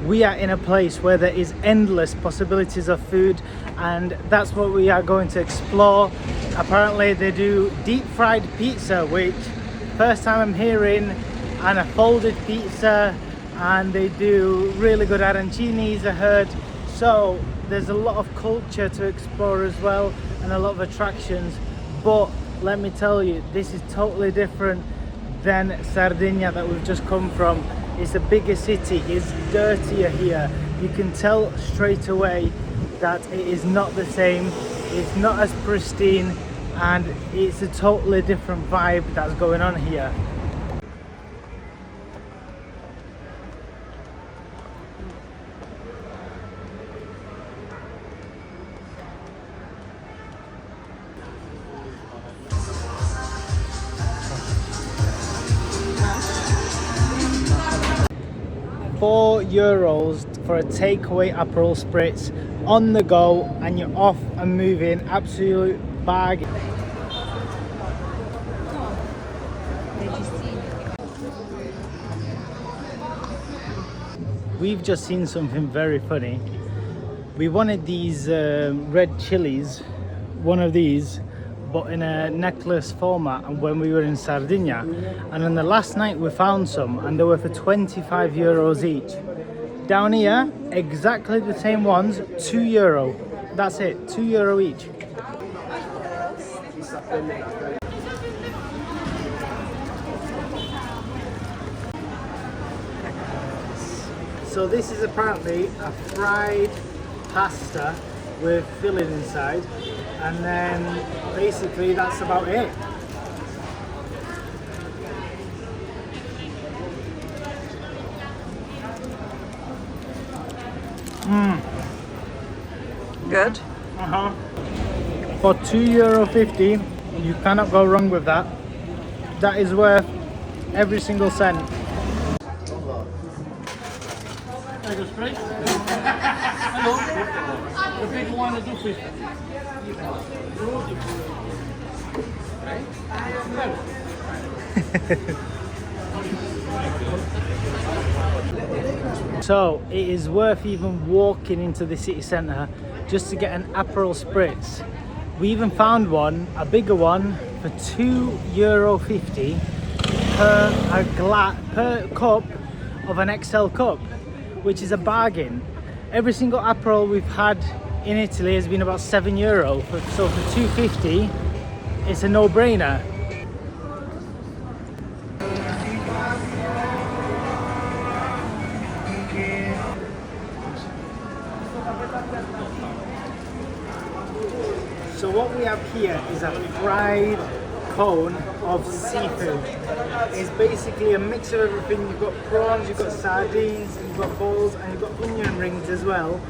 We are in a place where there is endless possibilities of food, and that's what we are going to explore. Apparently they do deep fried pizza, which first time I'm hearing, and a folded pizza, and they do really good arancinis, I heard. So there's a lot of culture to explore as well, and a lot of attractions. But let me tell you, this is totally different than Sardinia that we've just come from. It's a bigger city, it's dirtier here. You can tell straight away that it is not the same, it's not as pristine, and it's a totally different vibe that's going on here. €4 for a takeaway Aperol Spritz on the go, and you're off and moving. Absolute bargain. We've just seen something very funny. We wanted these red chilies, one of these, but in a necklace format, and when we were in Sardinia, and on the last night we found some, and they were for €25 each. Down here, exactly the same ones, €2. That's it, €2 each. So this is apparently a fried pasta with filling inside, and then basically that's about it. Good. For €2.50, you cannot go wrong with that. That is worth every single cent. Hello. The big one is 250. So it is worth even walking into the city centre just to get an Aperol Spritz. We even found one, a bigger one, for €2.50 per cup of an XL cup, which is a bargain. Every single Aperol we've had in Italy has been about €7, so for €2.50 it's a no-brainer. So what we have here is a fried cone of seafood. It's basically a mix of everything. You've got prawns, you've got sardines, you've got balls, and you've got onion rings as well.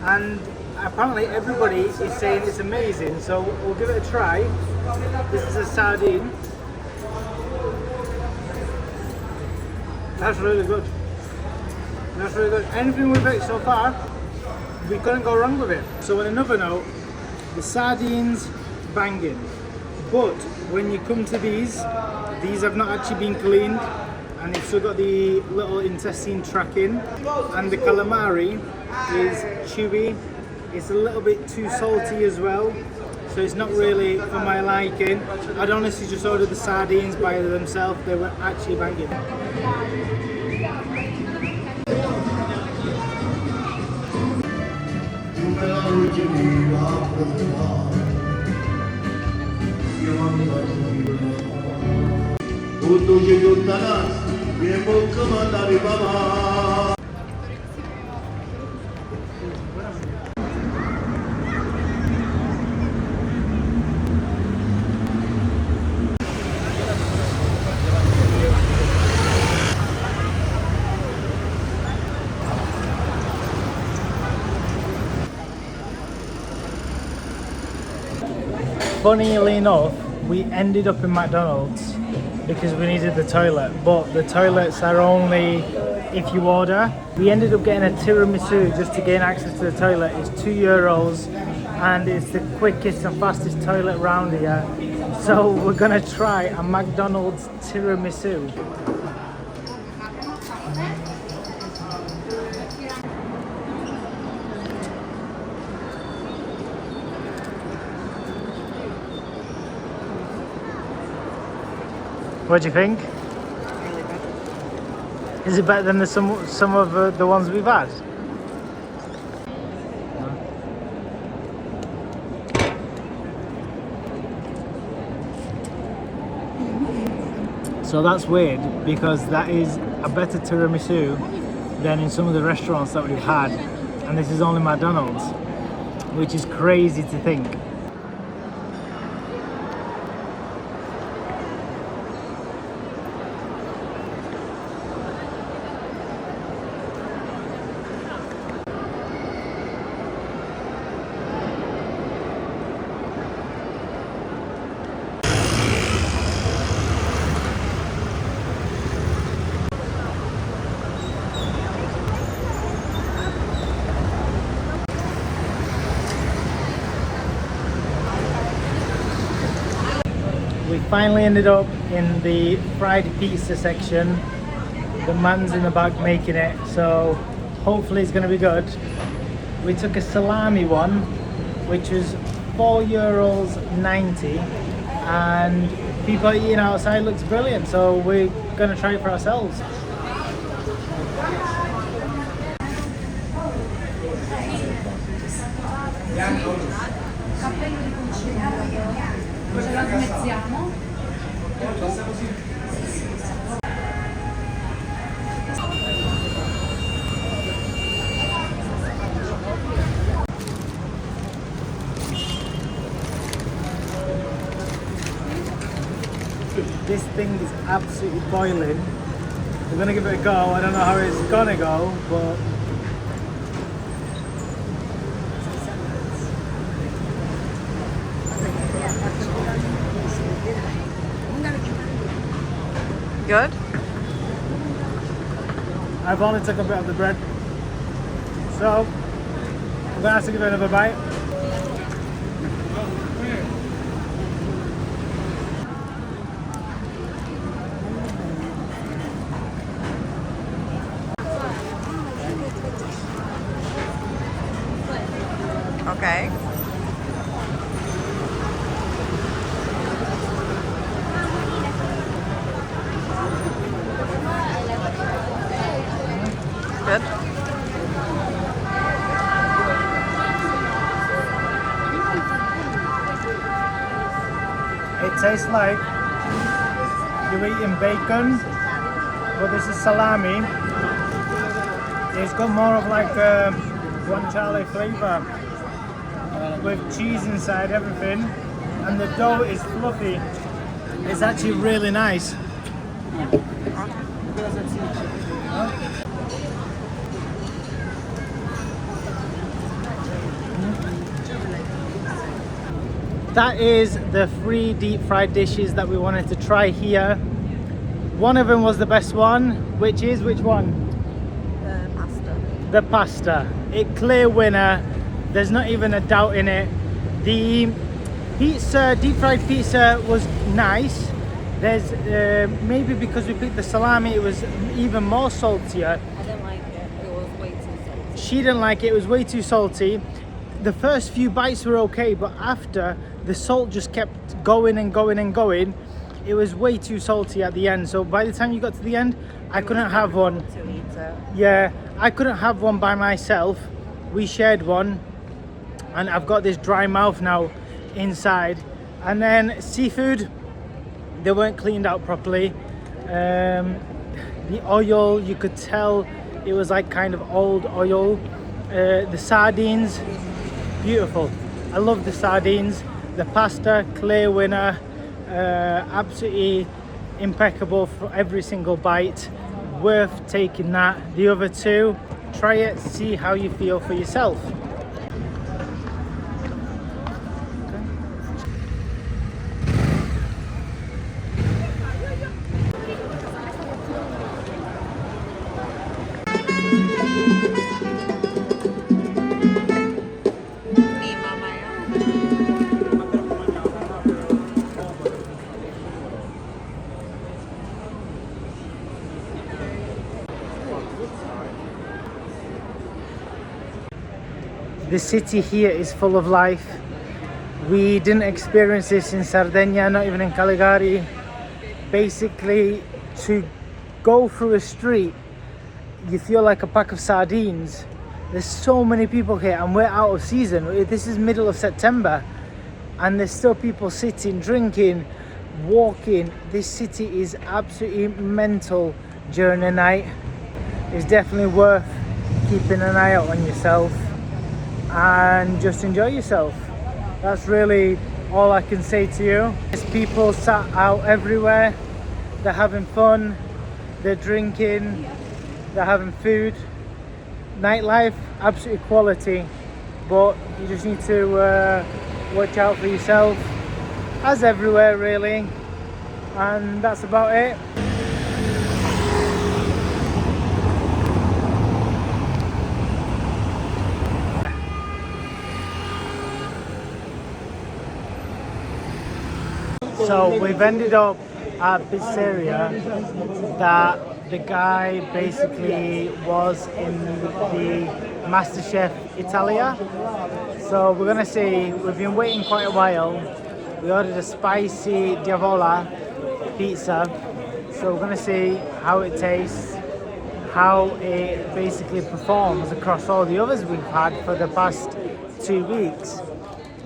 And apparently everybody is saying it's amazing, so we'll give it a try. This is a sardine. That's really good. That's really good. Anything we've ate so far, we couldn't go wrong with it. So on another note, the sardines, banging. But when you come to these have not actually been cleaned, and it's still got the little intestine tracking. And the calamari is chewy. It's a little bit too salty as well, so it's not really for my liking. I'd honestly just ordered the sardines by themselves. They were actually banging. Funnily enough, we ended up in McDonald's because we needed the toilet, but the toilets are only if you order. We ended up getting a tiramisu just to gain access to the toilet. It's €2 and it's the quickest and fastest toilet round here. So we're gonna try a McDonald's tiramisu. What do you think? Really good. Is it better than some of the ones we've had? So that's weird because that is a better tiramisu than in some of the restaurants that we've had, and this is only McDonald's, which is crazy to think. We finally ended up in the fried pizza section. The man's in the back making it, so hopefully it's going to be good. We took a salami one, which was €4.90, and people eating outside looks brilliant, so we're going to try it for ourselves. Ce la smezziamo. This thing is absolutely boiling. We're gonna give it a go. I don't know how it's gonna go, but Good? I've only took a bit of the bread, so I'm gonna have to give it another bite. Okay. Good. It tastes like you're eating bacon, but this is salami. It's got more of like a guanciale flavour with cheese inside everything, and the dough is fluffy. It's actually really nice. That is the 3 deep fried dishes that we wanted to try here. One of them was the best one, which is which one? The pasta. The pasta. A clear winner. There's not even a doubt in it. The pizza, deep fried pizza, was nice. There's maybe because we picked the salami, it was even more saltier. I didn't like it. It was way too salty. She didn't like it. It was way too salty. The first few bites were okay, but after, the salt just kept going and going and going. It was way too salty at the end. So by the time you got to the end, I couldn't have one. To eat it. Yeah, I couldn't have one by myself. We shared one, and I've got this dry mouth now inside. And then seafood, they weren't cleaned out properly. The oil, you could tell it was like kind of old oil. The sardines, beautiful. I love the sardines. The pasta, clear winner. Absolutely impeccable for every single bite. Worth taking that. The other two, try it, see how you feel for yourself. The city here is full of life. We didn't experience this in Sardinia, not even in Caligari. basically to go through a street, you feel like a pack of sardines. There's so many people here, and we're out of season. This is middle of September, and there's still people sitting, drinking, walking. This city is absolutely mental during the night. It's definitely worth keeping an eye out on yourself and just enjoy yourself. That's really all I can say to you. There's people sat out everywhere. They're having fun, they're drinking, they're having food. Nightlife, absolutely quality, but you just need to watch out for yourself, as everywhere really, and that's about it. So we've ended up at pizzeria that the guy basically was in the MasterChef Italia. So we're gonna see, we've been waiting quite a while. We ordered a spicy diavola pizza. So we're gonna see how it tastes, how it basically performs across all the others we've had for the past 2 weeks.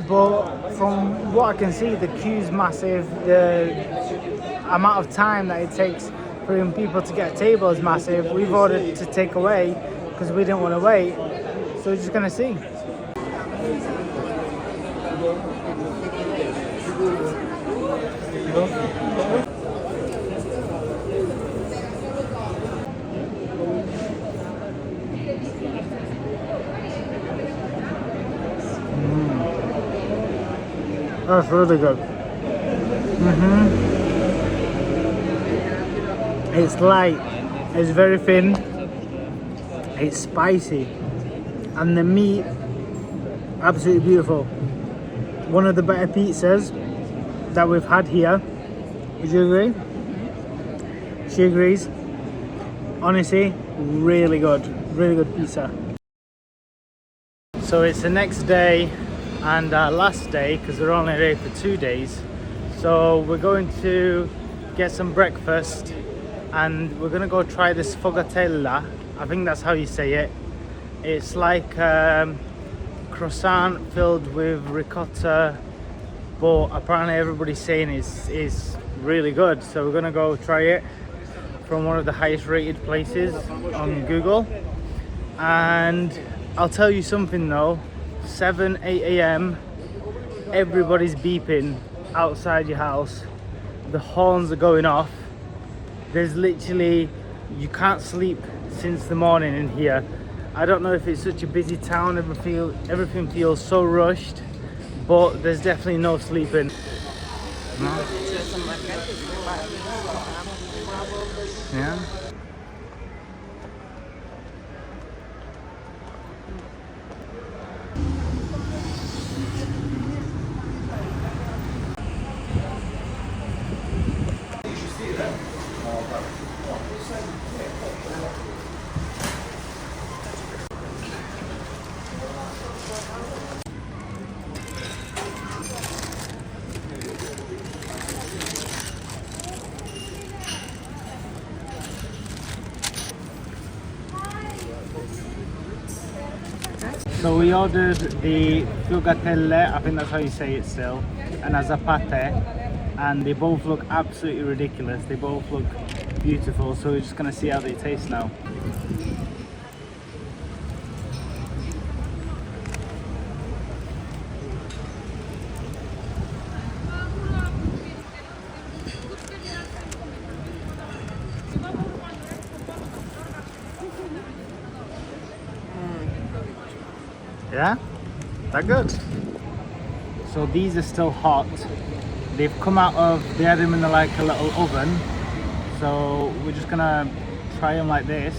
But from what I can see, the queue's massive, the amount of time that it takes for people to get a table is massive. We've ordered to take away because we didn't want to wait, so we're just gonna see. That's really good. It's light, it's very thin, it's spicy, and the meat, absolutely beautiful. One of the better pizzas that we've had here. Would you agree? She agrees. Honestly, really good pizza. So it's the next day and our last day, because we're only there for 2 days. So we're going to get some breakfast and we're gonna go try this sfogatella. I think that's how you say it. It's like croissant filled with ricotta, but apparently everybody's saying it's really good. So we're gonna go try it from one of the highest rated places on Google. And I'll tell you something though, 7, 8 a.m. everybody's beeping outside your house. The horns are going off. There's literally, you can't sleep since the morning in here. I don't know if it's such a busy town, everything feels so rushed, but there's definitely no sleeping. Yeah. So we ordered the sfogatelle, I think that's how you say it still, and a zapate, and they both look absolutely ridiculous. They both look beautiful, so we're just gonna see how they taste now. Yeah, they're good. So these are still hot. They've come out of, they had them in like a little oven. So we're just gonna try them like this.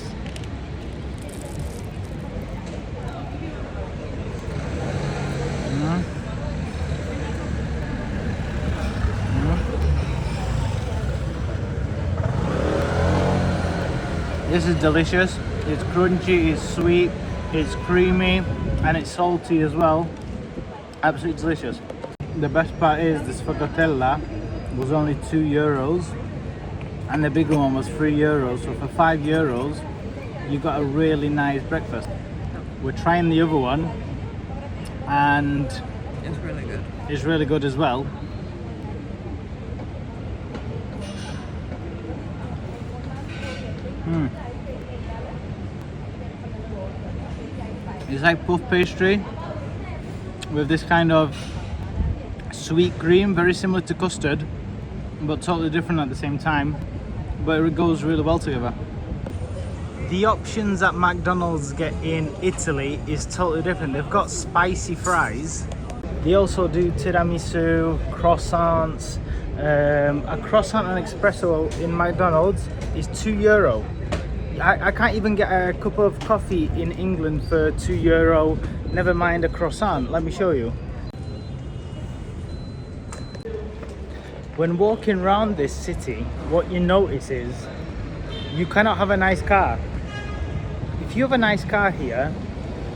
This is delicious. It's crunchy, it's sweet, it's creamy, and it's salty as well. Absolutely delicious. The best part is the sfogatella was only €2, and the bigger one was €3. So for €5, you got a really nice breakfast. We're trying the other one, and It's really good. it's really good as well. It's like puff pastry with this kind of sweet cream, very similar to custard, but totally different at the same time. But it goes really well together. The options that McDonald's get in Italy is totally different. They've got spicy fries. They also do tiramisu, croissants. A croissant and espresso in McDonald's is €2. I can't even get a cup of coffee in England for €2, never mind a croissant. Let me show you. When walking around this city, what you notice is you cannot have a nice car. If you have a nice car here,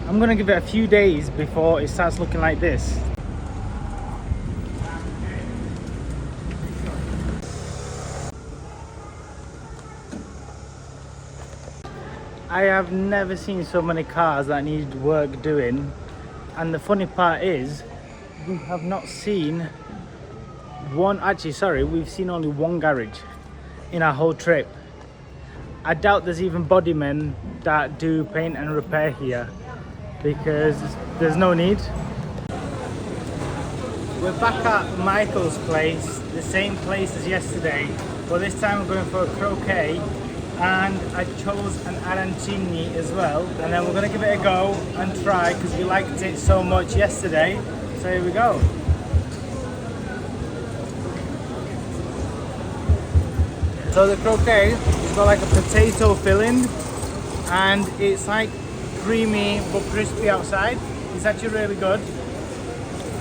I'm gonna give it a few days before it starts looking like this. I have never seen so many cars that need work doing, and the funny part is we have not seen we've seen only one garage in our whole trip. I doubt there's even body men that do paint and repair here because there's no need. We're back at Michael's place, the same place as yesterday, but this time we're going for a croquet, and I chose an arancini as well, and then we're going to give it a go and try because we liked it so much yesterday. So here we go. So the croquet has got like a potato filling, and it's like creamy but crispy outside. It's actually really good.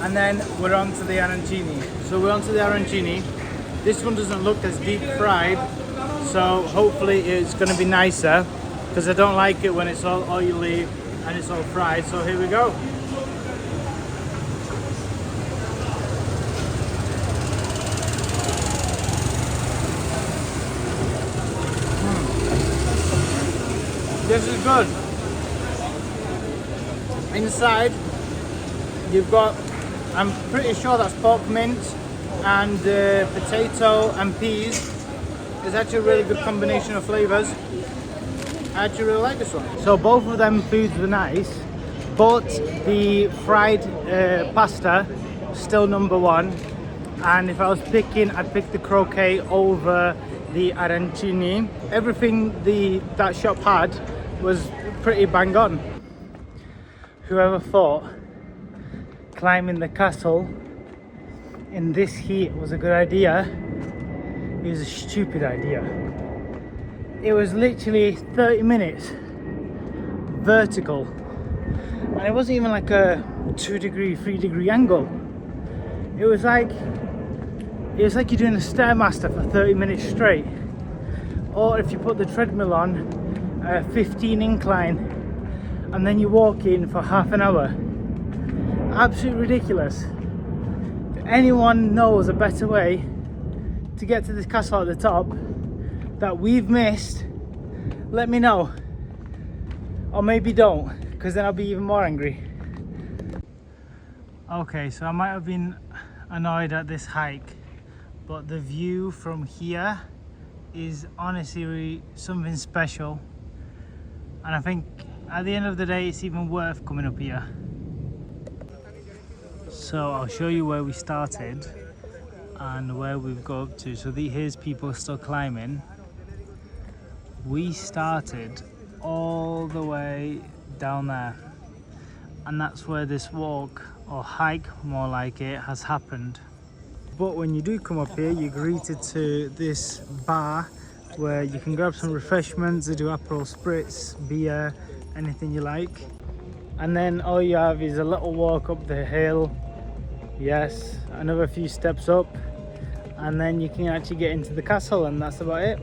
And then we're on to the arancini. So we're on to the arancini. This one doesn't look as deep fried, so hopefully it's going to be nicer, because I don't like it when it's all oily and it's all fried. So here we go. This is good. Inside, you've got, I'm pretty sure that's pork mince and potato and peas. It's actually a really good combination of flavors. I actually really like this one. So both of them foods were nice, but the fried pasta still number one. And if I was picking, I'd pick the croquet over the arancini. Everything that shop had was pretty bang on. Whoever thought climbing the castle in this heat was a good idea, it was a stupid idea. It was literally 30 minutes vertical, and it wasn't even like a 2-degree, 3-degree angle. It was like you're doing a Stairmaster for 30 minutes straight, or if you put the treadmill on, 15 incline, and then you walk in for half an hour. Absolutely ridiculous. If anyone knows a better way to get to this castle at the top that we've missed, let me know. Or maybe don't, because then I'll be even more angry. Okay, so I might have been annoyed at this hike, but the view from here is honestly something special, and I think at the end of the day it's even worth coming up here. So I'll show you where we started and where we've got up to. So here's people still climbing. We started all the way down there, and that's where this walk, or hike more like it, has happened. But when you do come up here, you're greeted to this bar where you can grab some refreshments. They do Aperol Spritz, beer, anything you like. And then all you have is a little walk up the hill. Yes, another few steps up, and then you can actually get into the castle, and that's about it.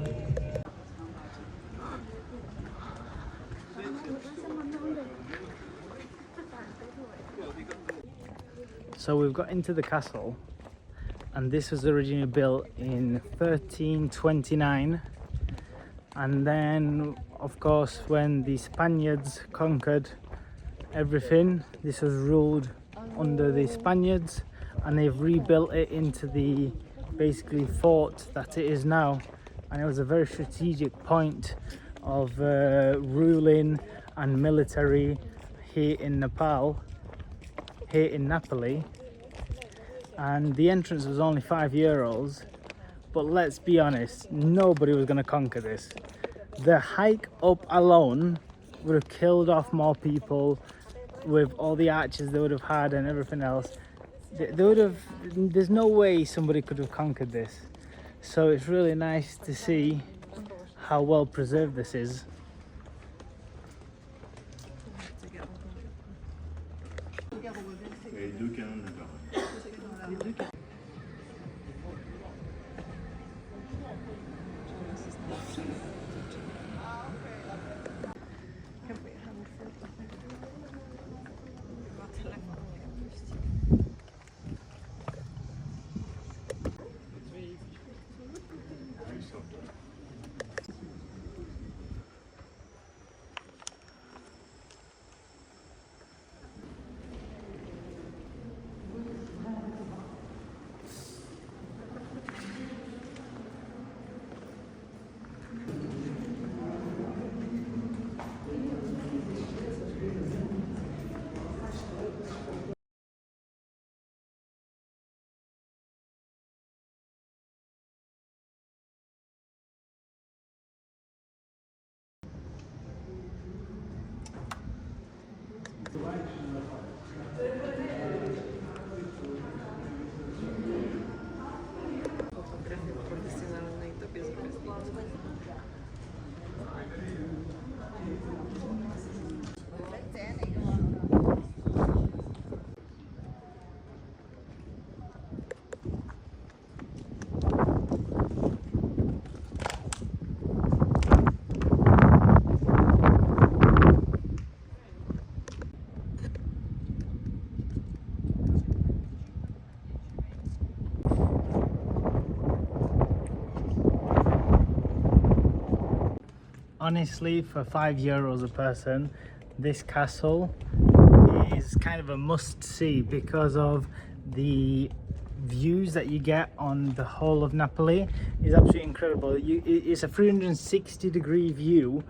So we've got into the castle, and this was originally built in 1329. And then, of course, when the Spaniards conquered everything, this was ruled under the Spaniards, and they've rebuilt it into the basically fort that it is now. And it was a very strategic point of ruling and military here in Nepal, here in Napoli. And the entrance was only €5, but let's be honest, nobody was going to conquer this. The hike up alone would have killed off more people with all the arches they would have had and everything else. They would have, there's no way somebody could have conquered this. So it's really nice to see how well preserved this is. Honestly, for €5 a person, this castle is kind of a must-see because of the views that you get on the whole of Napoli. Is absolutely incredible. It's a 360-degree view,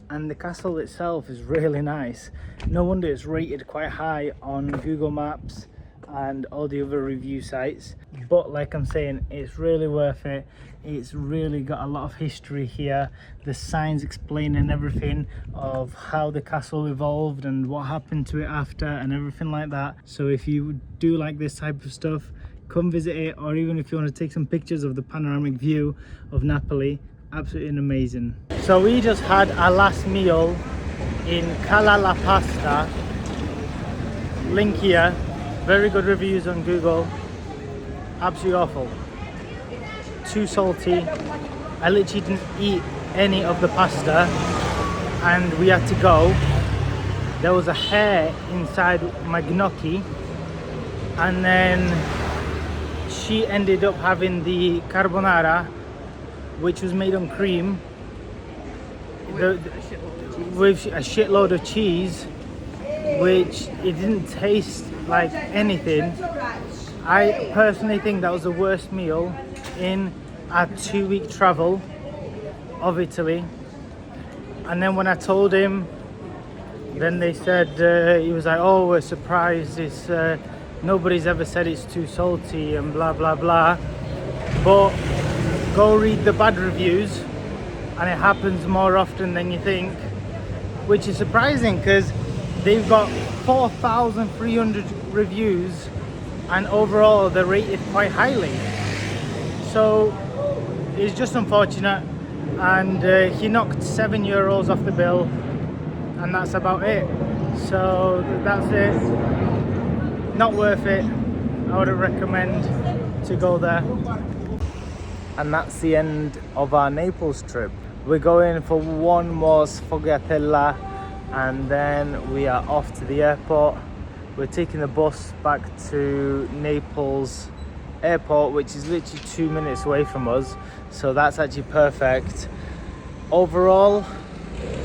and the castle itself is really nice. No wonder it's rated quite high on Google Maps and all the other review sites. But like I'm saying, it's really worth it. It's really got a lot of history here. The signs explaining everything of how the castle evolved and what happened to it after and everything like that. So if you do like this type of stuff, come visit it, or even if you want to take some pictures of the panoramic view of Napoli, absolutely amazing. So we just had our last meal in Cala La Pasta. Link here. Very good reviews on Google. Absolutely awful. Too salty. I literally didn't eat any of the pasta and we had to go. There was a hair inside my gnocchi, and then she ended up having the carbonara, which was made on cream with a shitload of cheese, which it didn't taste like anything. I personally think that was the worst meal in our 2-week travel of Italy. And then when I told him, then they said, he was like, oh, we're surprised, it's nobody's ever said it's too salty and blah blah blah. But go read the bad reviews, and it happens more often than you think, which is surprising because they've got 4,300 reviews and overall they're rated quite highly. So it's just unfortunate, and he knocked €7 off the bill, and that's about it. So that's it. Not worth it. I wouldn't recommend to go there. And that's the end of our Naples trip. We're going for one more sfogliatella and then we are off to the airport. We're taking the bus back to Naples airport, which is literally 2 minutes away from us, so that's actually perfect. Overall,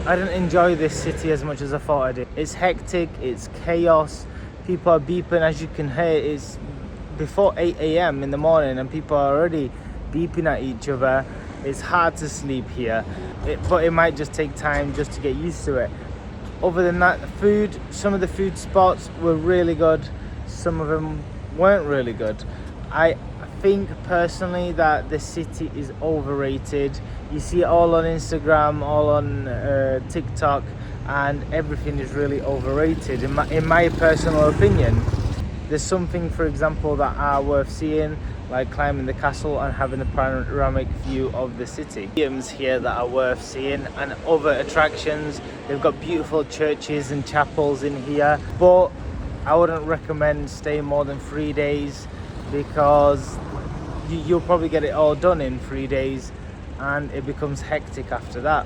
I didn't enjoy this city as much as I thought I did. It's hectic, it's chaos, people are beeping, as you can hear. It's before 8 a.m. in the morning and people are already beeping at each other. It's hard to sleep here, but it might just take time just to get used to it. Other than that, the food, some of the food spots were really good, some of them weren't really good. I think personally that the city is overrated. You see it all on Instagram, all on TikTok, and everything is really overrated in my personal opinion. There's something, for example, that are worth seeing, like climbing the castle and having a panoramic view of the city. Museums here that are worth seeing, and other attractions. They've got beautiful churches and chapels in here, but I wouldn't recommend staying more than 3 days, because you'll probably get it all done in 3 days and it becomes hectic after that.